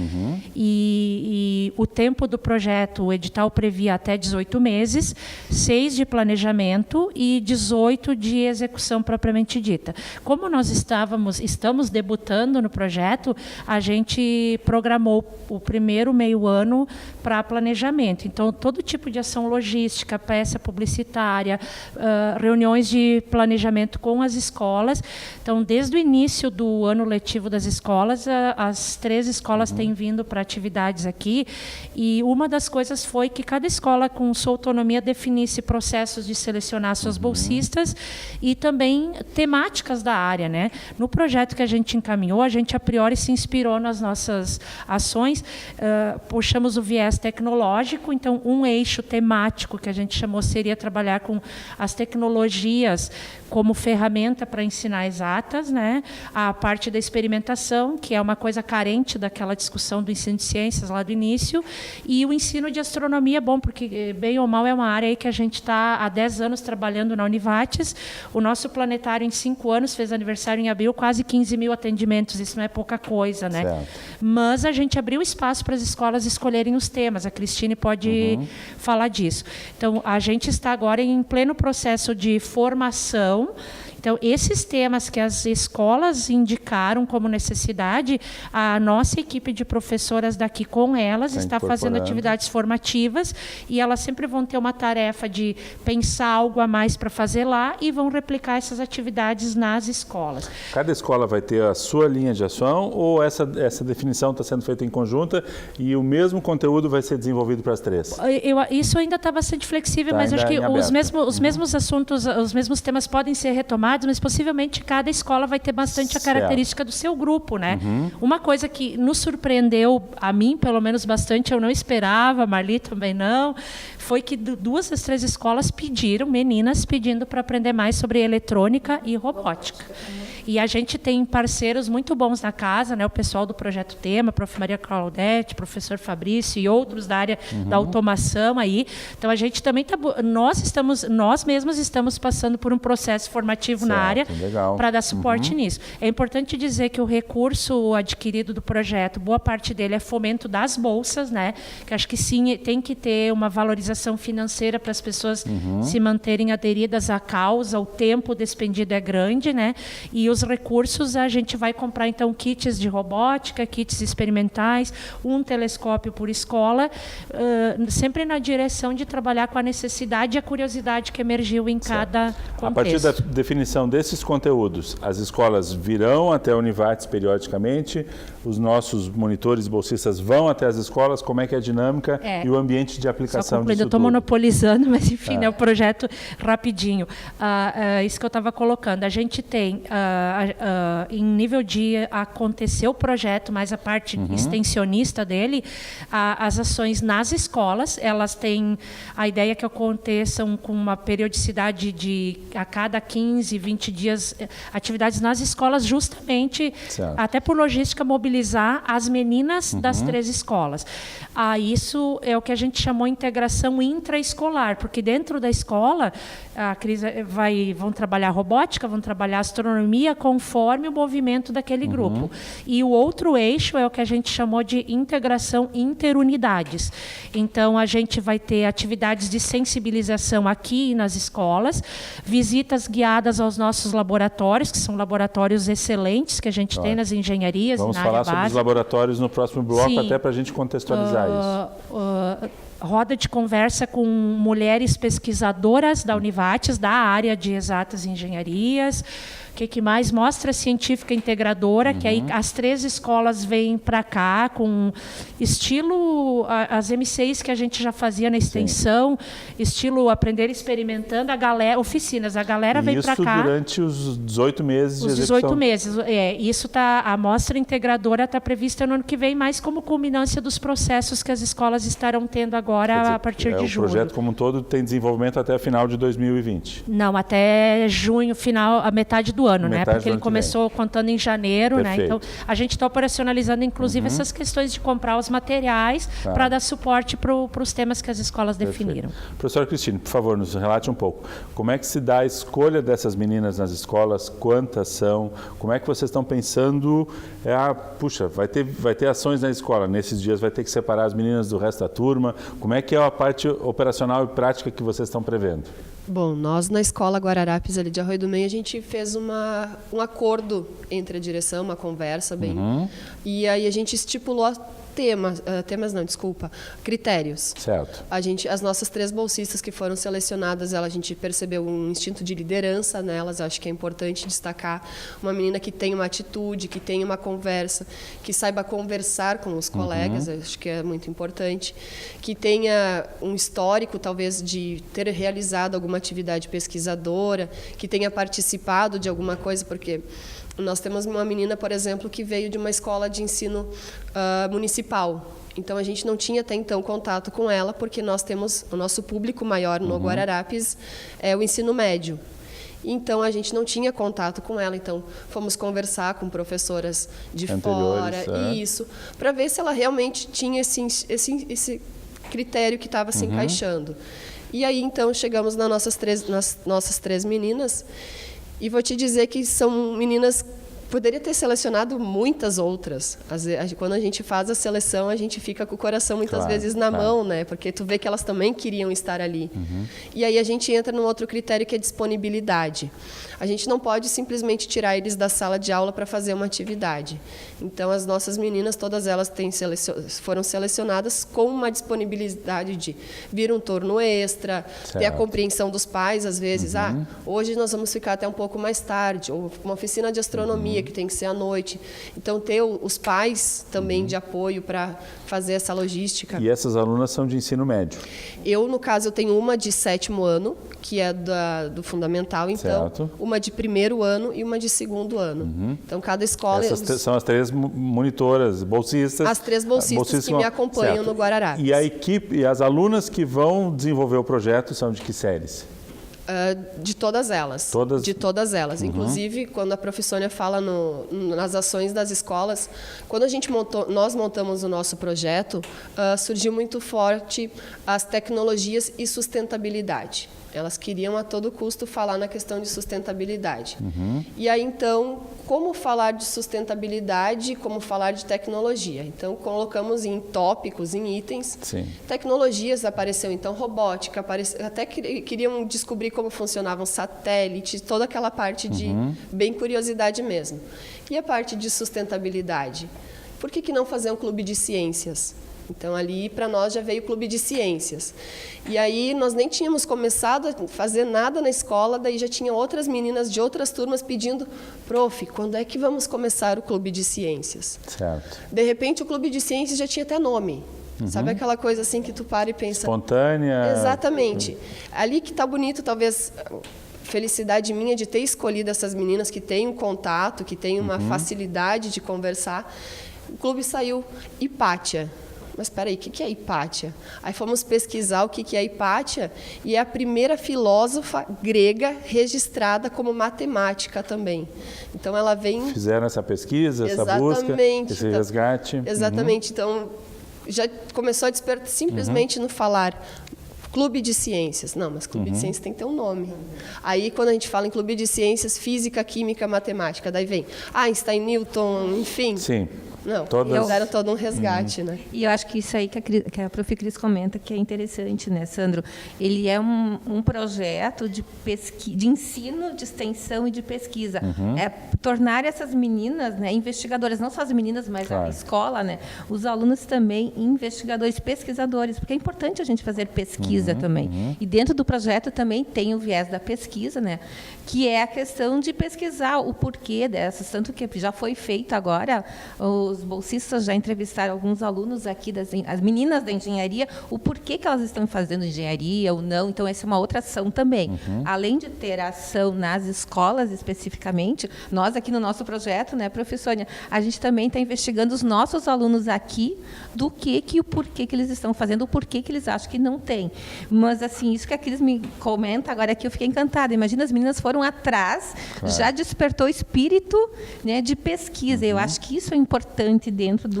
e o tempo do projeto, o edital previa até 18 meses, 6 de planejamento e 18 de execução propriamente dita. Como nós estamos debutando no projeto, a gente programou o primeiro meio ano para planejamento. Então, todo tipo de ação logística, peça publicitária, reuniões de planejamento com as escolas. Então, desde o início do ano letivo das escolas, as 3 escolas têm vindo para atividades aqui, e uma das coisas foi que cada escola, com sua autonomia, definisse processos de selecionar suas bolsistas e também temáticas da área, né? No projeto que a gente encaminhou, a gente, a priori, se inspirou nas nossas ações, puxamos o viés tecnológico, então um eixo temático que a gente chamou seria trabalhar com as tecnologias como ferramenta para ensinar exatas, né? A parte da experimentação, que é uma coisa carente daquela discussão do ensino de ciências lá do início, e o ensino de astronomia, bom, porque bem ou mal é uma área aí que a gente está há 10 anos trabalhando na Univates. O nosso planetário, em 5 anos, fez aniversário em abril, quase 15 mil atendimentos, isso não é pouca coisa, né? Certo. Mas a gente abriu espaço para as escolas escolherem os temas, a Cristine pode falar disso. Então, a gente está agora em pleno processo de formação. Então, esses temas que as escolas indicaram como necessidade, a nossa equipe de professoras daqui com elas está fazendo atividades formativas, e elas sempre vão ter uma tarefa de pensar algo a mais para fazer lá e vão replicar essas atividades nas escolas. Cada escola vai ter a sua linha de ação, ou essa definição está sendo feita em conjunta e o mesmo conteúdo vai ser desenvolvido para as 3? Isso ainda está bastante flexível, mas acho que os mesmos assuntos, os mesmos temas podem ser retomados, mas possivelmente cada escola vai ter bastante a característica do seu grupo, né? Uma coisa que nos surpreendeu, a mim pelo menos bastante, eu não esperava, a Marli também não, foi que 2 das 3 escolas meninas pedindo para aprender mais sobre eletrônica e robótica. E a gente tem parceiros muito bons na casa, né? O pessoal do Projeto Tema, Prof. Maria Claudete, professor Fabrício e outros da área da automação aí. Então, a gente também nós mesmos estamos passando por um processo formativo na área para dar suporte nisso. É importante dizer que o recurso adquirido do projeto, boa parte dele é fomento das bolsas, né? Que acho que sim, tem que ter uma valorização financeira para as pessoas se manterem aderidas à causa, o tempo despendido é grande, né? E os recursos, a gente vai comprar, então, kits de robótica, kits experimentais, um telescópio por escola, sempre na direção de trabalhar com a necessidade e a curiosidade que emergiu em cada contexto. A partir da definição desses conteúdos, as escolas virão até a Univates periodicamente, os nossos monitores e bolsistas vão até as escolas, como é que é a dinâmica e o ambiente de aplicação disso tudo? Eu estou monopolizando, mas enfim, né, o projeto rapidinho. Isso que eu estava colocando. A gente tem, em nível de acontecer o projeto, mas a parte extensionista dele, as ações nas escolas, elas têm a ideia que aconteçam com uma periodicidade de a cada 15, 20 dias, atividades nas escolas, justamente, Certo. até por logística, mobilizar as meninas das 3 escolas. Isso é o que a gente chamou de integração intraescolar, porque dentro da escola, a Cris vão trabalhar robótica, vão trabalhar astronomia conforme o movimento daquele grupo. E o outro eixo é o que a gente chamou de integração interunidades. Então, a gente vai ter atividades de sensibilização aqui nas escolas, visitas guiadas aos nossos laboratórios, que são laboratórios excelentes que a gente tem nas engenharias Vamos e na área falar sobre os básica. laboratórios no próximo bloco, Sim. até para a gente contextualizar isso. Roda de conversa com mulheres pesquisadoras da Univates, da área de exatas engenharias. O que mais? Mostra científica integradora, que aí as 3 escolas vêm para cá com estilo as MCIs que a gente já fazia na extensão, estilo aprender experimentando, oficinas. A galera vem para cá. Isso durante os 18 meses de Os execução. 18 meses. Isso a mostra integradora está prevista no ano que vem, mais como culminância dos processos que as escolas estarão tendo agora a partir de julho. O projeto como um todo tem desenvolvimento até o final de 2020. Não, até junho, a metade do ano, né? Porque ele começou contando em janeiro, né? Então, a gente está operacionalizando, inclusive, essas questões de comprar os materiais para dar suporte para os temas que as escolas definiram. Professora Cristine, por favor, nos relate um pouco. Como é que se dá a escolha dessas meninas nas escolas? Quantas são? Como é que vocês estão pensando? Puxa, vai ter ações na escola. Nesses dias vai ter que separar as meninas do resto da turma. Como é que é a parte operacional e prática que vocês estão prevendo? Bom, nós na Escola Guararapes ali de Arroio do Meio, a gente fez um acordo entre a direção, uma conversa e aí a gente estipulou critérios. Certo. As nossas 3 bolsistas que foram selecionadas, a gente percebeu um instinto de liderança nelas, acho que é importante destacar. Uma menina que tem uma atitude, que tem uma conversa, que saiba conversar com os colegas, acho que é muito importante. Que tenha um histórico, talvez, de ter realizado alguma atividade pesquisadora, que tenha participado de alguma coisa, porque nós temos uma menina, por exemplo, que veio de uma escola de ensino municipal. Então, a gente não tinha até então contato com ela, porque nós temos o nosso público maior no Guararapes, é o ensino médio. Então, a gente não tinha contato com ela. Então, fomos conversar com professoras de fora, para ver se ela realmente tinha esse critério que estava se encaixando. E aí, então, chegamos nas nossas 3 meninas. E vou te dizer que são meninas... Poderia ter selecionado muitas outras. Quando a gente faz a seleção, a gente fica com o coração muitas vezes na mão, né? Porque tu vê que elas também queriam estar ali. E aí a gente entra num outro critério que é disponibilidade. A gente não pode simplesmente tirar eles da sala de aula para fazer uma atividade. Então, as nossas meninas, todas elas foram selecionadas com uma disponibilidade de vir um turno extra, ter a compreensão dos pais, às vezes. Hoje nós vamos ficar até um pouco mais tarde, ou uma oficina de astronomia, que tem que ser à noite. Então, ter os pais também de apoio para fazer essa logística. E essas alunas são de ensino médio? No caso, eu tenho uma de 7º ano, que é do fundamental, então, uma de 1º ano e uma de 2º ano. Então, cada escola... Essas são as 3 monitoras, bolsistas. As 3 bolsistas que me acompanham no Guararapes. E a equipe, e as alunas que vão desenvolver o projeto são de que séries? De todas elas. De todas elas. Inclusive, quando a professora fala nas ações das escolas, quando nós montamos o nosso projeto, surgiu muito forte as tecnologias e sustentabilidade. Elas queriam a todo custo falar na questão de sustentabilidade. E aí, então, como falar de sustentabilidade, como falar de tecnologia? Então, colocamos em tópicos, em itens. Tecnologias apareceu, então, robótica, até queriam descobrir como funcionavam satélites, toda aquela parte de bem curiosidade mesmo. E a parte de sustentabilidade? Por que não fazer um clube de ciências? Então, ali, para nós, já veio o Clube de Ciências. E aí, nós nem tínhamos começado a fazer nada na escola, daí já tinha outras meninas de outras turmas pedindo, prof, quando é que vamos começar o Clube de Ciências? Certo. De repente, o Clube de Ciências já tinha até nome. Sabe aquela coisa assim que tu para e pensa... Espontânea. Exatamente. Ali que está bonito, talvez... Felicidade minha de ter escolhido essas meninas que têm um contato, que têm uma facilidade de conversar. O clube saiu Hipátia. mas espera aí, o que é Hipátia? Aí fomos pesquisar o que é Hipátia, e é a primeira filósofa grega registrada como matemática também. Então ela vem... Fizeram essa pesquisa, essa Exatamente, busca, esse resgate. Exatamente. Então, já começou a despertar simplesmente no falar Clube de Ciências. Não, mas Clube de Ciências tem que ter um nome. Aí, quando a gente fala em Clube de Ciências, Física, Química, Matemática, daí vem Einstein, Newton, enfim. Sim. Não, fizeram todo um resgate, né? E eu acho que isso aí que a Prof. Cris comenta que é interessante, né, Sandro? Ele é um projeto de ensino, de extensão e de pesquisa. É tornar essas meninas, né, investigadoras, não só as meninas, mas a escola, né, os alunos também investigadores, pesquisadores, porque é importante a gente fazer pesquisa também. E dentro do projeto também tem o viés da pesquisa, né, que é a questão de pesquisar o porquê dessas, tanto que já foi feito agora, os bolsistas já entrevistaram alguns alunos aqui, as meninas da engenharia, o porquê que elas estão fazendo engenharia ou não. Então, essa é uma outra ação também. Além de ter a ação nas escolas, especificamente, nós aqui no nosso projeto, né, professora, a gente também está investigando os nossos alunos aqui do que e o porquê que eles estão fazendo, o porquê que eles acham que não tem. Mas, assim, isso que a Cris me comenta agora aqui, eu fiquei encantada. Imagina, as meninas foram atrás, já despertou o espírito, né, de pesquisa. Eu acho que isso é importante dentro de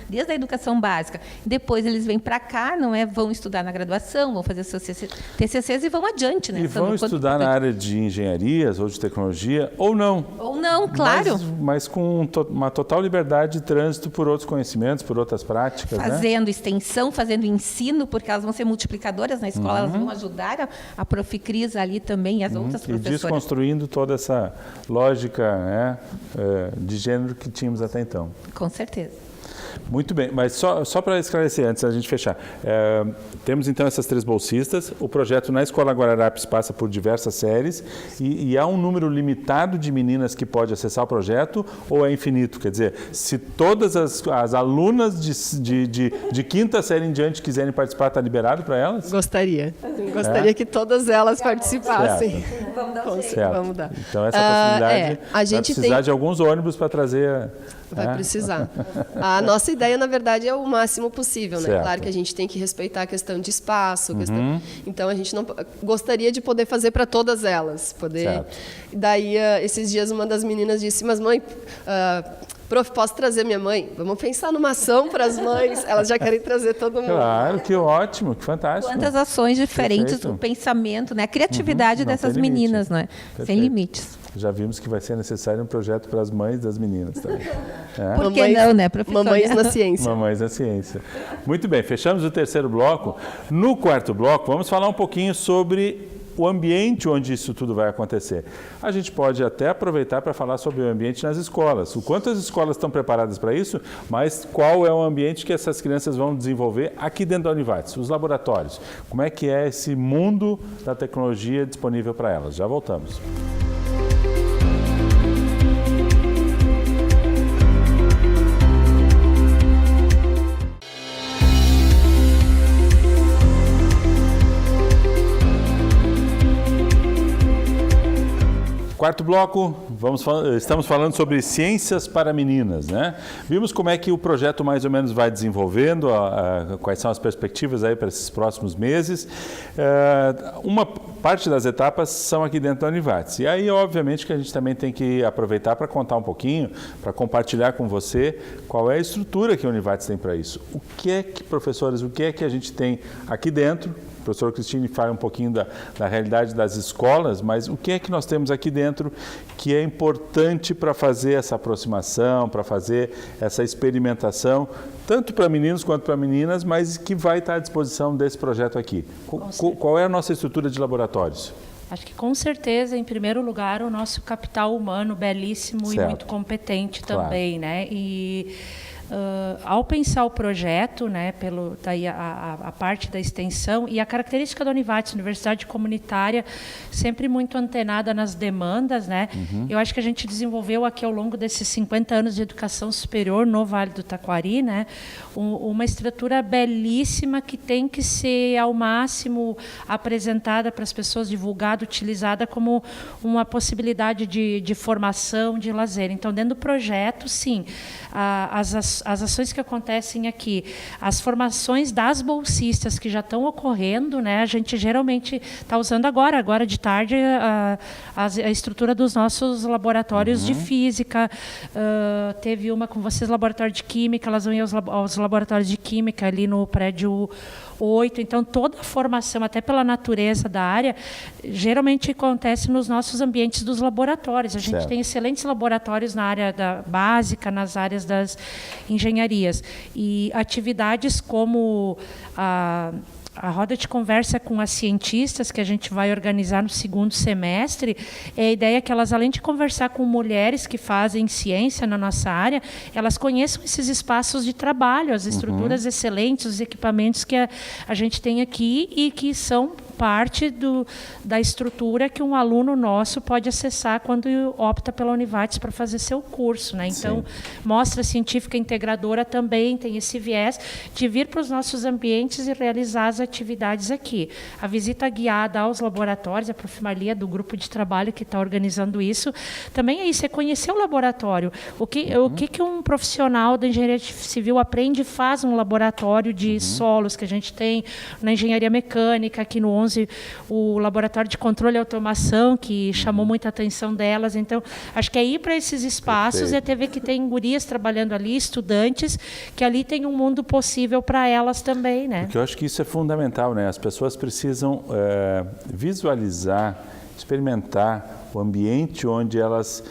desde a educação básica. Depois eles vêm para cá, não é? Vão estudar na graduação, vão fazer seus TCCs e vão adiante, né? E vão estudar na área de engenharias ou de tecnologia, ou não. Ou não, claro. Mas com uma total liberdade de trânsito por outros conhecimentos, por outras práticas, fazendo extensão, fazendo ensino, porque elas vão ser multiplicadoras na escola, elas vão ajudar a Prof. Cris ali também e as outras professoras. E desconstruindo toda essa lógica, né, de gênero que tínhamos até então. Com certeza. Muito bem, mas só para esclarecer, antes da gente fechar, temos então essas 3 bolsistas, o projeto na Escola Guararapes passa por diversas séries e há um número limitado de meninas que pode acessar o projeto ou é infinito? Quer dizer, se todas as alunas de quinta série em diante quiserem participar, está liberado para elas? Gostaria que todas elas participassem. Vamos dar um jeito. Vamos dar. Então essa possibilidade a gente vai precisar de alguns ônibus para trazer... Vai precisar. A nossa ideia, na verdade, é o máximo possível, né? Claro que a gente tem que respeitar a questão de espaço. Então, a gente não gostaria de poder fazer para todas elas. Daí, esses dias, uma das meninas disse, mas mãe... Prof, posso trazer minha mãe? Vamos pensar numa ação para as mães. Elas já querem trazer todo mundo. Claro, que ótimo, que fantástico. Quantas ações diferentes do pensamento, né? A criatividade dessas meninas, né? Sem limites. Já vimos que vai ser necessário um projeto para as mães das meninas também. Por que não, né, professora? Mamães na ciência. Mamães na ciência. Muito bem, fechamos o 3º bloco. No 4º bloco, vamos falar um pouquinho sobre o ambiente onde isso tudo vai acontecer. A gente pode até aproveitar para falar sobre o ambiente nas escolas. O quanto as escolas estão preparadas para isso, mas qual é o ambiente que essas crianças vão desenvolver aqui dentro da Univates, os laboratórios. Como é que é esse mundo da tecnologia disponível para elas? Já voltamos. Quarto bloco, estamos falando sobre ciências para meninas, né? Vimos como é que o projeto mais ou menos vai desenvolvendo, quais são as perspectivas aí para esses próximos meses. Uma parte das etapas são aqui dentro da Univates. E aí, obviamente, que a gente também tem que aproveitar para contar um pouquinho, para compartilhar com você qual é a estrutura que a Univates tem para isso. O que é que, professores, o que é que a gente tem aqui dentro? O professor Cristine fala um pouquinho da realidade das escolas, mas o que é que nós temos aqui dentro que é importante para fazer essa aproximação, para fazer essa experimentação, tanto para meninos quanto para meninas, mas que vai estar à disposição desse projeto aqui? Qual é a nossa estrutura de laboratórios? Acho que com certeza, em primeiro lugar, o nosso capital humano belíssimo e muito competente também, né? E ao pensar o projeto, né, daí a parte da extensão e a característica da Univates, Universidade Comunitária, sempre muito antenada nas demandas, né? Eu acho que a gente desenvolveu aqui ao longo desses 50 anos de educação superior no Vale do Taquari, né, uma estrutura belíssima que tem que ser ao máximo apresentada para as pessoas, divulgada, utilizada como uma possibilidade de formação, de lazer. Então, dentro do projeto, sim, as ações as ações que acontecem aqui, as formações das bolsistas que já estão ocorrendo, né? A gente geralmente está usando agora de tarde, a estrutura dos nossos laboratórios de física. Teve uma com vocês, laboratório de química, elas vão ir aos laboratórios de química ali no prédio 8. Então, toda a formação, até pela natureza da área, geralmente acontece nos nossos ambientes dos laboratórios. A gente tem excelentes laboratórios na área básica, nas áreas das engenharias. E atividades como a roda de conversa com as cientistas, que a gente vai organizar no segundo semestre, a ideia é que elas, além de conversar com mulheres que fazem ciência na nossa área, elas conheçam esses espaços de trabalho, as estruturas excelentes, os equipamentos que a gente tem aqui e que são parte da estrutura que um aluno nosso pode acessar quando opta pela Univates para fazer seu curso, né? Então, Mostra Científica Integradora também tem esse viés de vir para os nossos ambientes e realizar as atividades aqui. A visita guiada aos laboratórios, a Profimalia, do grupo de trabalho que está organizando isso, também é isso, é conhecer o laboratório. O que um profissional da engenharia civil aprende e faz um laboratório de solos que a gente tem na engenharia mecânica, aqui no 11, o laboratório de controle e automação, que chamou muita atenção delas. Então, acho que é ir para esses espaços e até ver que tem gurias trabalhando ali, estudantes, que ali tem um mundo possível para elas também, né? Porque eu acho que isso é fundamental, né? As pessoas precisam visualizar, experimentar o ambiente onde elas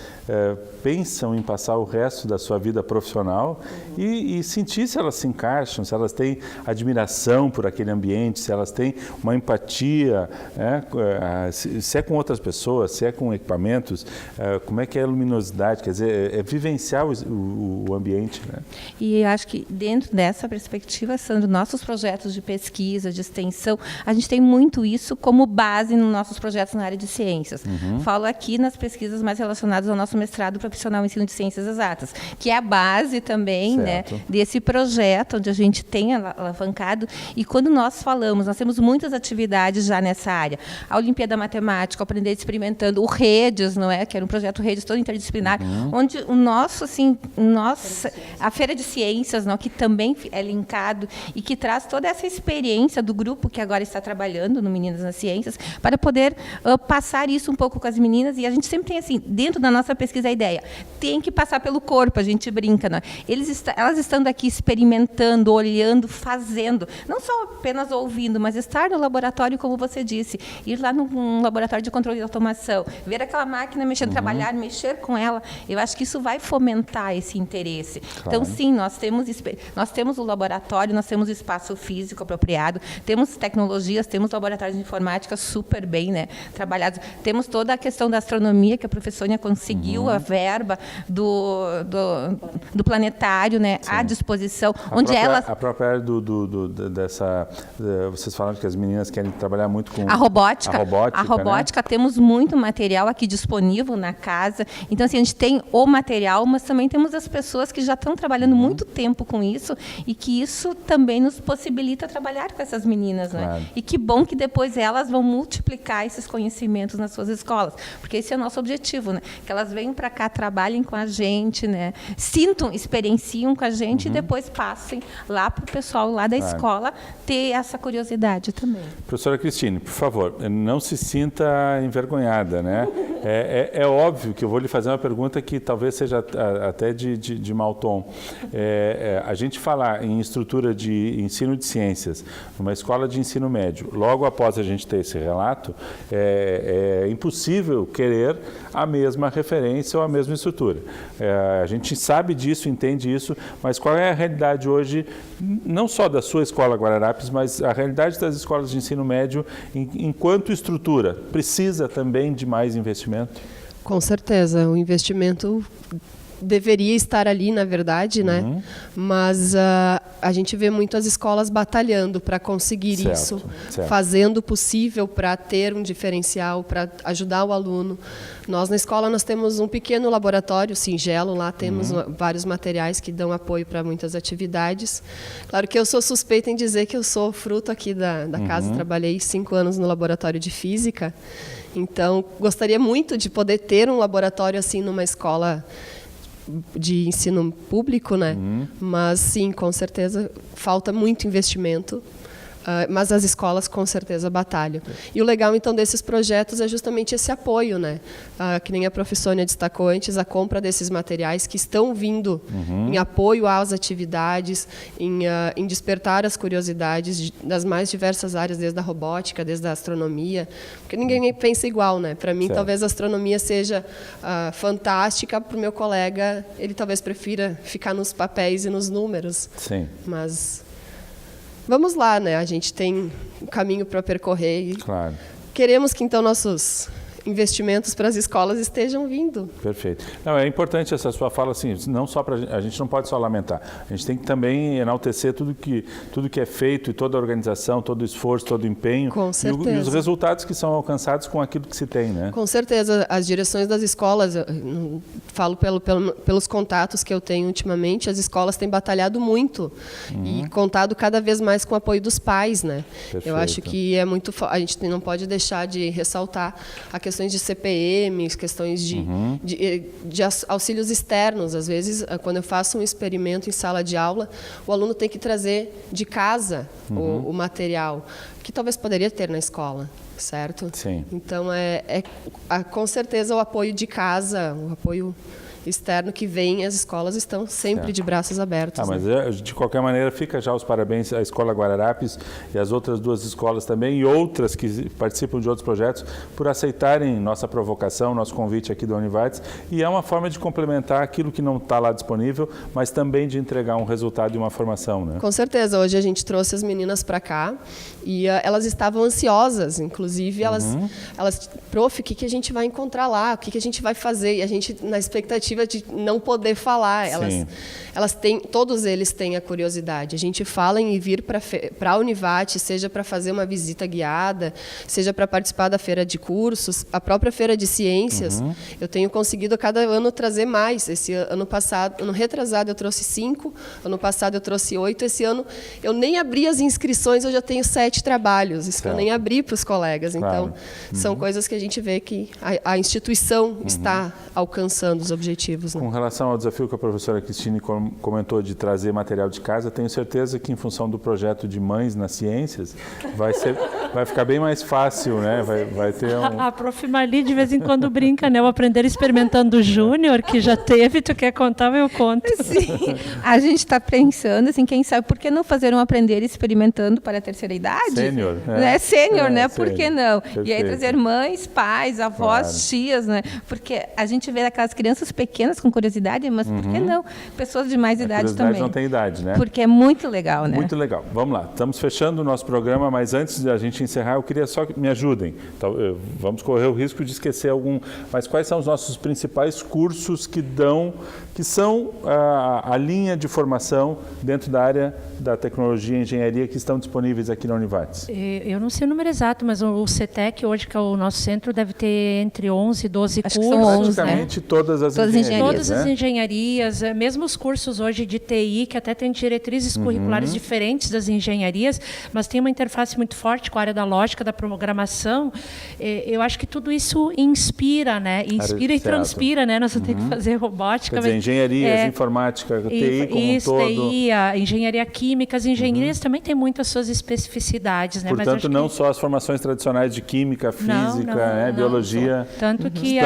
pensam em passar o resto da sua vida profissional e sentir se elas se encaixam, se elas têm admiração por aquele ambiente, se elas têm uma empatia, se é com outras pessoas, se é com equipamentos, como é que é a luminosidade, quer dizer, é vivenciar o ambiente, né? E acho que dentro dessa perspectiva, Sandro, nossos projetos de pesquisa, de extensão, a gente tem muito isso como base nos nossos projetos na área de ciências. Falo aqui nas pesquisas mais relacionadas ao nosso mestrado profissional em ensino de ciências exatas, que é a base também, né, desse projeto, onde a gente tem alavancado. E quando nós falamos, nós temos muitas atividades já nessa área. A Olimpíada Matemática, o Aprender Experimentando, o Redes, não é? Que era um projeto Redes todo interdisciplinar, onde o nosso, assim, a Feira de Ciências, não, que também é linkado e que traz toda essa experiência do grupo que agora está trabalhando no Meninas nas Ciências, para poder passar isso um pouco com as meninas. E a gente sempre tem, assim, dentro da nossa pesquisa, a ideia tem que passar pelo corpo, a gente brinca, não é? Elas estando aqui experimentando, olhando, fazendo, não só apenas ouvindo, mas estar no laboratório, como você disse, ir lá num laboratório de controle de automação, ver aquela máquina mexendo, trabalhar, mexer com ela, eu acho que isso vai fomentar esse interesse. Claro. Então, sim, nós temos o laboratório, nós temos o espaço físico apropriado, temos tecnologias, temos laboratórios de informática super bem, né, trabalhados, temos toda a questão da astronomia, que a professora conseguiu a verba do planetário, né, à disposição, a própria área dessa, vocês falaram que as meninas querem trabalhar muito com a robótica, né? Temos muito material aqui disponível na casa. Então, assim, a gente tem o material, mas também temos as pessoas que já estão trabalhando muito tempo com isso e que isso também nos possibilita trabalhar com essas meninas, claro, né? E que bom que depois elas vão multiplicar esses conhecimentos nas suas escolas, porque esse é o nosso objetivo, né? Que elas venham para cá, trabalhem com a gente, né? Sintam, experienciam com a gente e depois passem lá para o pessoal lá da escola ter essa curiosidade também. Professora Cristine, por favor, não se sinta envergonhada, né? É óbvio que eu vou lhe fazer uma pergunta que talvez seja até de mau tom. A gente falar em estrutura de ensino de ciências numa escola de ensino médio, logo após a gente ter esse relato, é impossível querer a mesma referência ou a mesma estrutura. A gente sabe disso, entende isso, mas qual é a realidade hoje, não só da sua escola Guararapes, mas a realidade das escolas de ensino médio enquanto estrutura? Precisa também de mais investimento? Com certeza, o investimento deveria estar ali, na verdade, né? Mas a gente vê muito as escolas batalhando para conseguir isso, fazendo o possível para ter um diferencial, para ajudar o aluno. Nós, na escola, nós temos um pequeno laboratório singelo, lá temos vários materiais que dão apoio para muitas atividades. Claro que eu sou suspeita em dizer que eu sou fruto aqui da casa, trabalhei 5 anos no laboratório de física, então gostaria muito de poder ter um laboratório assim numa escola de ensino público, né? Mas sim, com certeza falta muito investimento. Mas as escolas com certeza batalham. E o legal então desses projetos é justamente esse apoio, né? Que nem a professora destacou antes, a compra desses materiais que estão vindo em apoio às atividades, em despertar as curiosidades das mais diversas áreas, desde a robótica, desde a astronomia, porque ninguém pensa igual, né? Para mim, talvez a astronomia seja fantástica, para o meu colega, ele talvez prefira ficar nos papéis e nos números. Sim. Mas vamos lá, né? A gente tem um caminho para percorrer e Claro. queremos que então nossos investimentos para as escolas estejam vindo. Perfeito. Não, é importante essa sua fala, assim, não só para a gente não pode só lamentar, a gente tem que também enaltecer tudo que é feito e toda a organização, todo o esforço, todo o empenho. Com certeza. E os resultados que são alcançados com aquilo que se tem, né? Com certeza, as direções das escolas, eu falo pelos contatos que eu tenho ultimamente, as escolas têm batalhado muito e contado cada vez mais com o apoio dos pais, né? Perfeito. Eu acho que é muito, a gente não pode deixar de ressaltar a questões de CPM, questões de auxílios externos. Às vezes, quando eu faço um experimento em sala de aula, o aluno tem que trazer de casa o material, que talvez poderia ter na escola, certo? Sim. Então, com certeza, o apoio de casa, o apoio externo que vem, as escolas estão sempre de braços abertos. Mas de qualquer maneira fica já os parabéns à Escola Guararapes e às outras duas escolas também e outras que participam de outros projetos por aceitarem nossa provocação, nosso convite aqui do Univates, e é uma forma de complementar aquilo que não está lá disponível, mas também de entregar um resultado e uma formação, né? Com certeza, hoje a gente trouxe as meninas para cá e elas estavam ansiosas, inclusive elas prof, o que a gente vai encontrar lá, o que a gente vai fazer, e a gente na expectativa de não poder falar. Elas têm, todos eles têm a curiosidade. A gente fala em vir para a Univat, seja para fazer uma visita guiada, seja para participar da feira de cursos, a própria feira de ciências. Eu tenho conseguido a cada ano trazer mais. Esse ano passado, ano retrasado eu trouxe 5, ano passado eu trouxe 8, esse ano eu nem abri as inscrições, eu já tenho 7 trabalhos, isso que eu nem abri para os colegas. Claro. Então, são coisas que a gente vê que a instituição está alcançando os objetivos. Né? Com relação ao desafio que a professora Cristine comentou de trazer material de casa, tenho certeza que em função do projeto de Mães nas Ciências, vai ficar bem mais fácil, né? Vai ter A prof. Marli de vez em quando brinca, né? O Aprender Experimentando Júnior, que já teve, tu quer contar, eu conto. Sim, a gente está pensando, assim, quem sabe, por que não fazer um Aprender Experimentando para a terceira idade? Sênior. Sênior, né? Por que não? Perfeito. E aí trazer mães, pais, avós, tias, né? Porque a gente vê aquelas crianças pequenas com curiosidade, mas por que não? Pessoas de mais idade também. Não tem idade, né? Porque é muito legal, né? Muito legal. Vamos lá. Estamos fechando o nosso programa, mas antes de a gente encerrar, eu queria só que me ajudem. Então, vamos correr o risco de esquecer algum. Mas quais são os nossos principais cursos que são a linha de formação dentro da área da tecnologia e engenharia que estão disponíveis aqui na Univates? Eu não sei o número exato, mas o CETEC hoje, que é o nosso centro, deve ter entre 11 e 12 Acho que cursos. são 11, praticamente todas as engenharias. Todas as engenharias, mesmo os cursos hoje de TI, que até tem diretrizes curriculares diferentes das engenharias, mas tem uma interface muito forte com a área da lógica, da programação. Eu acho que tudo isso inspira, né? Inspira e transpira, né? Nós vamos ter que fazer robótica. Quer dizer, engenharias, informática, TI como um todo. TI, a engenharia química, as engenharias também têm muitas suas especificidades, né? Portanto, não só as formações tradicionais de química, física, biologia tanto que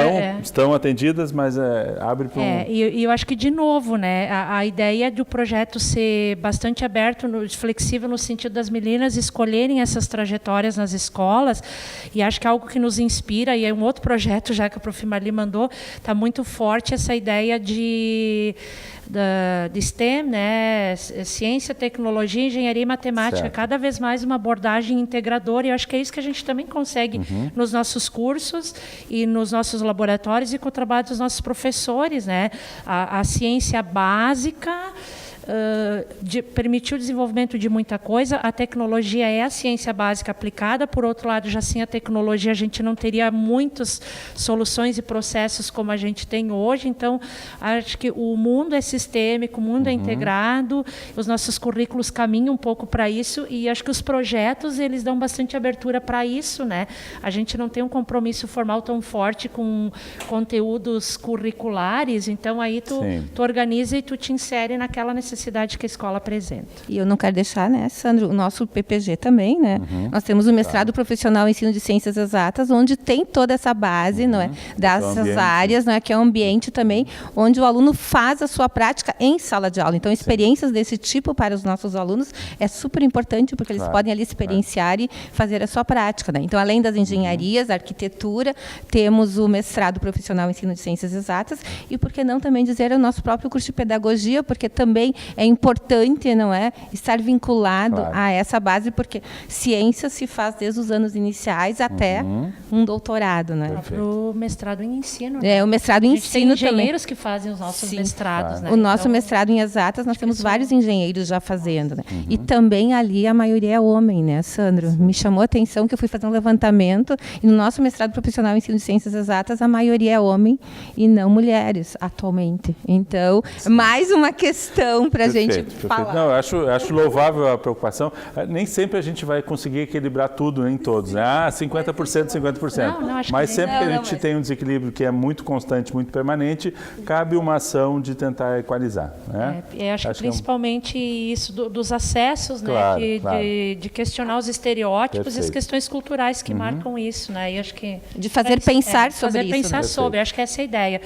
estão atendidas, mas abre para e eu acho que, de novo, né, a ideia do projeto ser bastante aberto, flexível no sentido das meninas escolherem essas trajetórias nas escolas, e acho que é algo que nos inspira, e é um outro projeto, já que a prof. Marli mandou, está muito forte essa ideia de STEM, né? Ciência, tecnologia, engenharia e matemática, certo. Cada vez mais uma abordagem integradora, e eu acho que é isso que a gente também consegue nos nossos cursos e nos nossos laboratórios e com o trabalho dos nossos professores, né? A ciência básica, permitiu o desenvolvimento de muita coisa. A tecnologia é a ciência básica aplicada, por outro lado, já sem a tecnologia a gente não teria muitas soluções e processos como a gente tem hoje. Então, acho que o mundo é sistêmico, o mundo é integrado, os nossos currículos caminham um pouco para isso, e acho que os projetos eles dão bastante abertura para isso, né? A gente não tem um compromisso formal tão forte com conteúdos curriculares, então aí tu organiza e tu te insere naquela necessidade que a escola apresenta. E eu não quero deixar, né, Sandro, o nosso PPG também, né? Nós temos o mestrado profissional em ensino de ciências exatas, onde tem toda essa base, não é, dessas áreas, não é, que é um ambiente também onde o aluno faz a sua prática em sala de aula. Então, experiências desse tipo para os nossos alunos é super importante, porque eles podem ali experienciar e fazer a sua prática, né? Então, além das engenharias, arquitetura, temos o mestrado profissional em ensino de ciências exatas e, por que não também dizer, o nosso próprio curso de pedagogia, porque também é importante, não é, estar vinculado a essa base, porque ciência se faz desde os anos iniciais até um doutorado, né? O mestrado em ensino. Né? É, o mestrado em ensino tem engenheiros que fazem os nossos mestrados, né? O nosso mestrado em exatas, nós temos vários engenheiros já fazendo, né? E também ali a maioria é homem, né, Sandro? Me chamou a atenção que eu fui fazer um levantamento e no nosso mestrado profissional em ensino de ciências exatas, a maioria é homem e não mulheres, atualmente. Então, mais uma questão para a gente falar. Não, eu acho louvável a preocupação. Nem sempre a gente vai conseguir equilibrar tudo em todos, né? 50%, 50%. Não, mas sempre que a gente tem um desequilíbrio que é muito constante, muito permanente, cabe uma ação de tentar equalizar. Né? Eu acho que principalmente isso dos acessos, claro, né? De questionar os estereótipos e as questões culturais que marcam isso, né? E acho que de fazer pensar sobre isso. Fazer pensar sobre, acho que essa é a ideia.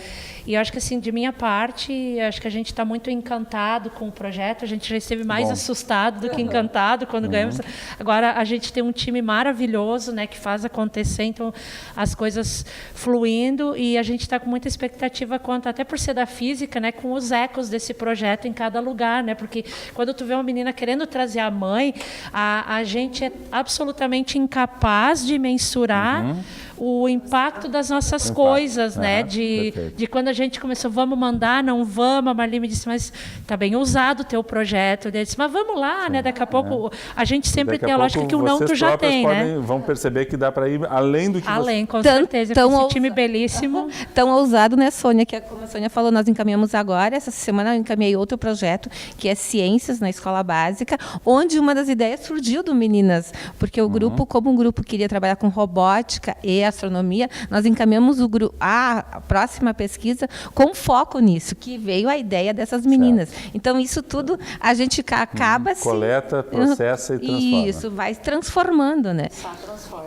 E eu acho que, assim, de minha parte, acho que a gente está muito encantado com o projeto. A gente já esteve mais assustado do que encantado quando ganhamos. Agora, a gente tem um time maravilhoso, né, que faz acontecer, então, as coisas fluindo. E a gente está com muita expectativa quanto, até por ser da física, né, com os ecos desse projeto em cada lugar, né? Porque quando tu vê uma menina querendo trazer a mãe, a gente é absolutamente incapaz de mensurar o impacto das nossas coisas, né? De quando a gente começou, vamos mandar, não vamos, a Marli me disse, mas está bem ousado o teu projeto. Eu disse, mas vamos lá, né? Daqui a pouco, a gente sempre tem a lógica que o não tu já tem, né? Vão perceber que dá para ir além do que além, com certeza. Com esse time belíssimo. Tão ousado, né, Sônia? Que como a Sônia falou, nós encaminhamos agora, essa semana eu encaminhei outro projeto, que é Ciências na Escola Básica, onde uma das ideias surgiu do Meninas, porque o grupo, como um grupo queria trabalhar com robótica e astronomia, nós encaminhamos a próxima pesquisa com foco nisso, que veio a ideia dessas meninas. Então, isso tudo a gente acaba coleta, processa e transforma. Isso, vai transformando, né?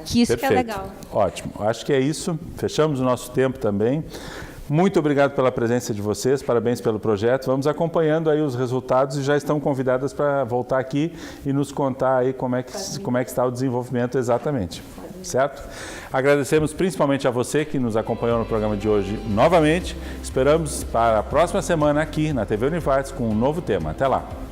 Que isso que é legal. Ótimo. Acho que é isso. Fechamos o nosso tempo também. Muito obrigado pela presença de vocês, parabéns pelo projeto. Vamos acompanhando aí os resultados e já estão convidadas para voltar aqui e nos contar aí como é que está o desenvolvimento exatamente. Certo? Agradecemos principalmente a você que nos acompanhou no programa de hoje novamente. Esperamos para a próxima semana aqui na TV Univartes com um novo tema. Até lá!